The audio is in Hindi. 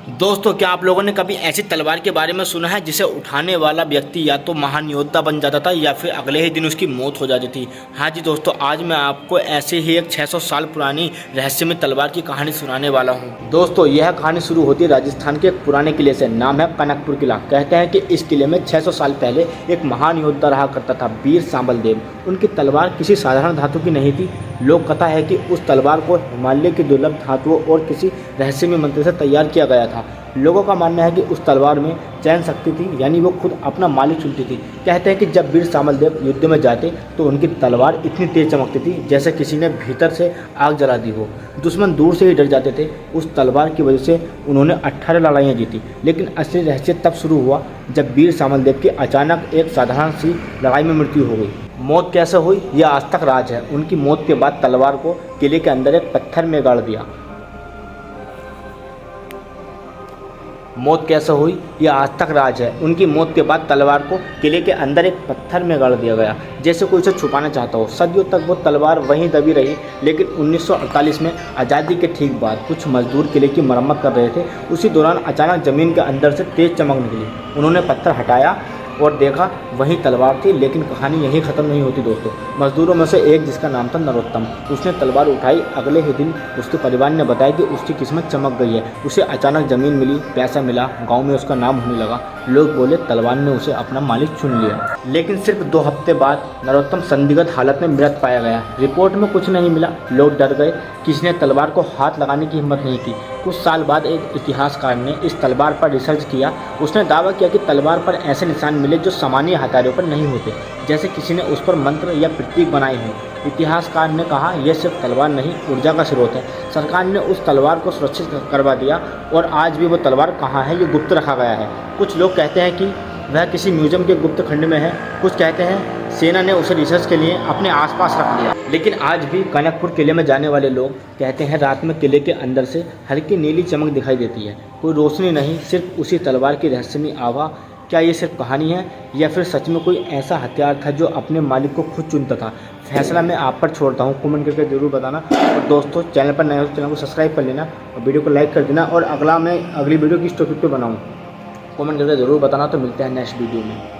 दोस्तों, क्या आप लोगों ने कभी ऐसी तलवार के बारे में सुना है जिसे उठाने वाला व्यक्ति या तो महान योद्धा बन जाता था या फिर अगले ही दिन उसकी मौत हो जाती थी। हाँ जी दोस्तों, आज मैं आपको ऐसे ही एक 600 साल पुरानी रहस्यमय तलवार की कहानी सुनाने वाला हूँ। दोस्तों, यह कहानी शुरू होती है राजस्थान के एक पुराने किले से। नाम है कनकपुर किला। कहते हैं कि इस किले में 600 साल पहले एक महान योद्धा रहा करता था, वीर सांबल देव। उनकी तलवार किसी साधारण धातु की नहीं थी। लोक कथा है कि उस तलवार को हिमालय की दुर्लभ धातुओं और किसी रहस्यमय मंत्र से तैयार किया गया था। लोगों का मानना है कि उस तलवार में चयन शक्ति थी, यानी वो खुद अपना मालिक चुनती थी। कहते हैं कि जब वीर सांबल देव युद्ध में जाते तो उनकी तलवार इतनी तेज चमकती थी जैसे किसी ने भीतर से आग जला दी हो। दुश्मन दूर से ही डर जाते थे। उस तलवार की वजह से उन्होंने 18 लड़ाइयाँ जीती। लेकिन असली रहस्य तब शुरू हुआ जब वीर सांबल देव की अचानक एक साधारण सी लड़ाई में मृत्यु हो गई। मौत कैसे हुई, यह आज तक राज है। उनकी मौत के बाद तलवार को किले के अंदर एक पत्थर में गाड़ दिया। मौत कैसे हुई, यह आज तक राज है। उनकी मौत के बाद तलवार को किले के अंदर एक पत्थर में गाड़ दिया गया, जैसे कोई उसे छुपाना चाहता हो। सदियों तक वो तलवार वहीं दबी रही। लेकिन 1948 में आज़ादी के ठीक बाद कुछ मजदूर किले की मरम्मत कर रहे थे। उसी दौरान अचानक ज़मीन के अंदर से तेज चमक निकली। उन्होंने पत्थर हटाया और देखा वही तलवार थी। लेकिन कहानी यहीं ख़त्म नहीं होती दोस्तों। मजदूरों में से एक, जिसका नाम था नरोत्तम, उसने तलवार उठाई। अगले ही दिन उसके परिवार ने बताया कि उसकी किस्मत चमक गई है। उसे अचानक ज़मीन मिली, पैसा मिला, गांव में उसका नाम होने लगा। लोग बोले तलवार ने उसे अपना मालिक चुन लिया। लेकिन सिर्फ 2 हफ्ते बाद नरोत्तम संदिग्ध हालत में मृत पाया गया। रिपोर्ट में कुछ नहीं मिला। लोग डर गए। किसी ने तलवार को हाथ लगाने की हिम्मत नहीं की। कुछ साल बाद एक इतिहासकार ने इस तलवार पर रिसर्च किया। उसने दावा किया कि तलवार पर ऐसे निशान मिले जो सामान्य हथियारों पर नहीं होते, जैसे किसी ने उस पर मंत्र या प्रतीक बनाए हैं। इतिहासकार ने कहा, यह सिर्फ तलवार नहीं, ऊर्जा का स्रोत है। सरकार ने उस तलवार को सुरक्षित करवा दिया और आज भी वो तलवार कहाँ है, ये गुप्त रखा गया है। कुछ लोग कहते हैं कि वह किसी म्यूजियम के गुप्त खंड में है। कुछ कहते हैं सेना ने उसे रिसर्च के लिए अपने आसपास रख लिया। लेकिन आज भी कनकपुर किले में जाने वाले लोग कहते हैं रात में किले के अंदर से हल्की नीली चमक दिखाई देती है। कोई रोशनी नहीं, सिर्फ उसी तलवार की रहस्यमय आभा। क्या ये सिर्फ कहानी है या फिर सच में कोई ऐसा हथियार था जो अपने मालिक को खुद चुनता था? फैसला मैं आप पर छोड़ता हूँ, कमेंट करके जरूर बताना। और दोस्तों, चैनल पर नए हो तो चैनल को सब्सक्राइब कर लेना और वीडियो को लाइक कर देना। और अगली वीडियो किस टॉपिक पे बनाऊँ, कमेंट करके ज़रूर बताना। तो मिलते हैं नेक्स्ट वीडियो में।